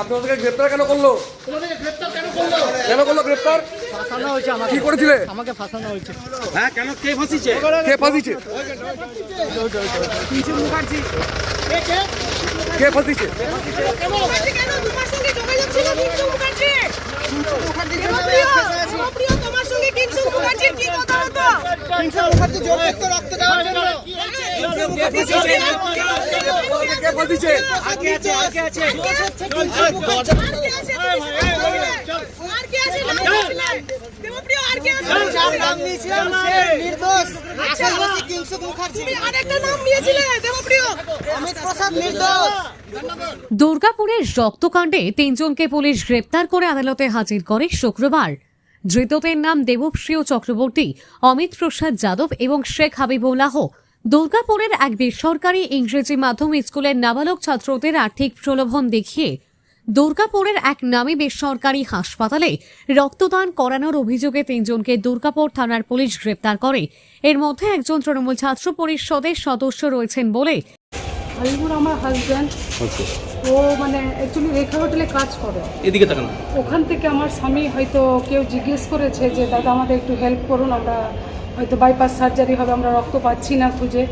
আপনাদেরকে গ্রেপ্তার কেন করলো? কেন করলো গ্রেপ্তার? ফাঁসানো হয়েছে আমাকে। কি করেছিলে? আমাকে ফাঁসানো হয়েছে। হ্যাঁ, কেন কে ফাঁসিছে? কে ফাঁসিছে? কিঞ্চু মুখার্জি। কে ফাঁসিছে? কে ফাঁসিছে? দুর্গাপুরের রক্তকাণ্ডে 3 জনকে পুলিশ গ্রেপ্তার করে আদালতে হাজির করে শুক্রবার। ধৃতদের নাম দেবপ্রিয় চক্রবর্তী, অমিত প্রসাদ যাদব এবং শেখ হাবিবুল্লাহ। দুর্গাপুরের এক বেসরকারি ইংরেজি মাধ্যম স্কুলের নাবালক ছাত্রদের আর্থিক প্রলোভন দেখিয়ে দুর্গাপুরের এক নামী বেসরকারি হাসপাতালে রক্তদান করানোর অভিযোগে 3 জনকে দুর্গাপুর থানার পুলিশ গ্রেপ্তার করে। এর মধ্যে একজন তৃণমূল ছাত্র পরিষদের সদস্য রয়েছেন বলে। হাবিবুর আমার হাজব্যান্ড, ও মানে অ্যাকচুয়ালি রেখা হোটেলে কাজ করে। এদিকে তাকান। ওখান থেকে আমার স্বামী হয়তো কেউ জিজ্ঞেস করেছে যে দাদা আমাদের একটু হেল্প করুন, আমরা হয়তো বাইপাস সার্জারি হবে, আমরা রক্ত পাচ্ছি না খুঁজে,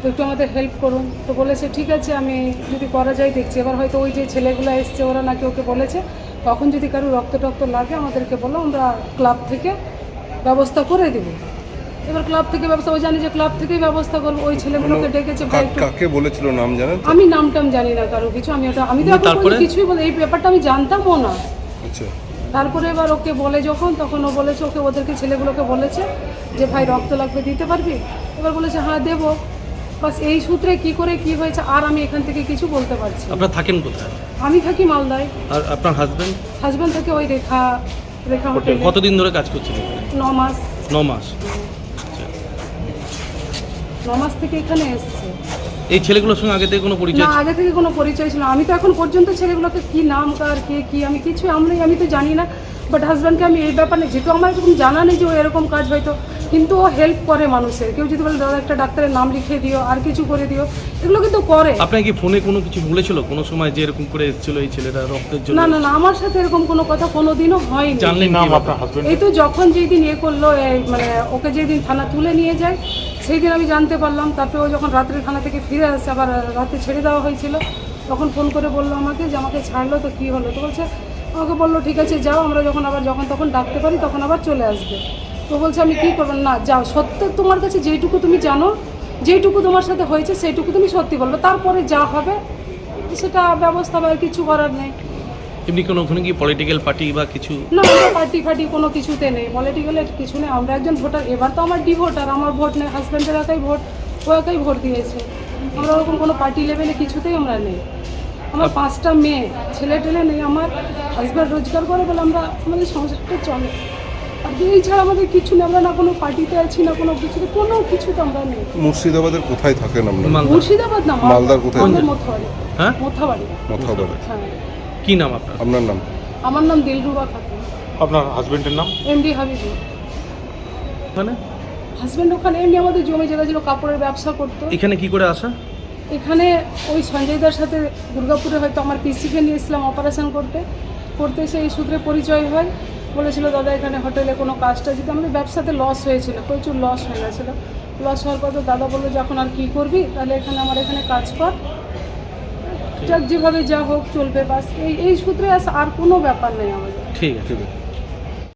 তো একটু আমাদের হেল্প করুন। তো বলেছে ঠিক আছে, আমি যদি করা যায় দেখছি। এবার হয়তো ওই যে ছেলেগুলো এসছে ওরা নাকি ওকে বলেছে তখন যদি কারো রক্ত লাগে আমাদেরকে বলো, আমরা ক্লাব থেকে ব্যবস্থা করে দেবো। এবার ক্লাব থেকে ব্যবস্থা, ও জানি যে ক্লাব থেকেই ব্যবস্থা করবো। ওই ছেলেগুলোকে ডেকেছে। কাকে বলেছিল নাম জানেন? আমি নামটাম জানি না কারো কিছু, আমি তো এখন কিছুই বলে এই ব্যাপারটা আমি জানতামও না। আচ্ছা, তারপরে এবার ওকে বলে যখন, তখন ও বলেছে ওদেরকে ছেলেগুলোকে বলেছে যে ভাই রক্ত লাগবে, দিতে পারবি? এবার বলেছে হ্যাঁ দেবো। বাস এই সূত্রে কি করে কি হয়েছে আর আমি এখান থেকে কিছু বলতে পারছি না। আপনারা থাকেন কোথায়? আমি থাকি মালদায়। আর আপনার হাজব্যান্ড থাকে ওই রেখা হোটেল। কতদিন ধরে কাজ করছেন? 9 মাস। 9 মাস। 9 মাস থেকে এখানে এসছে। এই ছেলেগুলোর সঙ্গে আগে থেকে কোনো পরিচয়? না, আগে থেকে কোনো পরিচয় ছিল না। আমি তো এখন পর্যন্ত ছেলেগুলোকে কি নাম কার কে কি আমি কিছু আমি তো জানি না। বাট হাজব্যান্ডকে আমি এই ব্যাপারে, যেহেতু আমার এরকম জানা নেই যে ও এরকম কাজ হয়তো, কিন্তু ও হেল্প করে মানুষের। কেউ যদি বলে দাদা একটা ডাক্তারের নাম লিখে দিও, আর কিছু করে দিও, এগুলো কিন্তু করে। আপনাকে কি ফোনে কোনো কিছু বলেছিল কোনো সময় যে এরকম করে এসেছিল এই ছেলেটা রক্তের জন্য? না না না, আমার সাথে এরকম কোনো কথা কোনোদিনও হয়নি। জানলেন নাম আপনার হাজবেন্ড? এই তো যখন যেই দিন করলো, মানে ওকে যেই দিন থানা তুলে নিয়ে যায় সেই দিন আমি জানতে পারলাম। তারপরে ও যখন রাত্রে থানা থেকে ফিরে আসে, আবার রাতে ছেড়ে দেওয়া হয়েছিল, তখন ফোন করে বললো আমাকে যে আমাকে ছাড়লো, তো কী হলো? তো বলছে, আমাকে বললো ঠিক আছে যাও, আমরা যখন তখন ডাকতে পারি তখন আবার চলে আসবে। তো বলছে আমি কী করবো? না যাও, সত্য তোমার কাছে যেইটুকু তুমি জানো, যেইটুকু তোমার সাথে হয়েছে সেইটুকু তুমি সত্যি বলবে, তারপরে যা হবে সেটা ব্যবস্থা বা কিছু করার নেই। এমনি কোনো ওখানে কি পলিটিক্যাল পার্টি বা কিছু? না, পার্টি কোনো কিছুতে নেই, পলিটিক্যালের কিছু নেই। আমরা একজন ভোটার, এবার তো আমার ডিভোটার, আমার ভোট নেই, হাজব্যান্ডের একাই ভোট, ও একাই ভোট দিয়েছে। আমরা ওরকম কোনো পার্টি লেভেলে কিছুতেই আমরা নেই। আমার 5টা মেয়ে, ছেলে টেলে নেই। আমার হাজব্যান্ড রোজগার করে বলে আমাদের সংসারটা চলে। আর এই ছাড়া আমাদের কিছু নেই। আমরা না কোনো পার্টিতে আছি, না কোনো কিছুতে আমরা নেই। মুর্শিদাবাদের কোথায় থাকেন আপনারা? মুর্শিদাবাদ না, মালদার কোথায়? মোথাবাড়ি। হ্যাঁ, মোথাবাড়ি। হ্যাঁ। কি নাম আপনার? আপনার নাম? আমার নাম দিলরুবা খাতুন। আপনার হাজবেন্ডের নাম? এমডি হাবিবুর। মানে হাজব্যান্ড ওখানে এমনি আমাদের জমি জায়গা ছিল, কাপড়ের ব্যবসা করতো। এখানে কি করে আসা? এখানে ওই সঞ্জয়দার সাথে দুর্গাপুরে হয়তো আমার পিসিকে নিয়েছিলাম অপারেশন করতে এসে এই সূত্রে পরিচয় হয়। বলেছিল দাদা এখানে হোটেলে কোনো কাজটা, যদি আমাদের ব্যবসাতে লস হয়েছিল, প্রচুর লস হয়ে গেছিলো। লস হওয়ার পর তো দাদা বললো যখন আর কী করবি, তাহলে আমার এখানে কাজ কর, যাক যেভাবে যা হোক চলবে। বাস এই সূত্রে আর কোনো ব্যাপার নেই আমাদের। ঠিক আছে।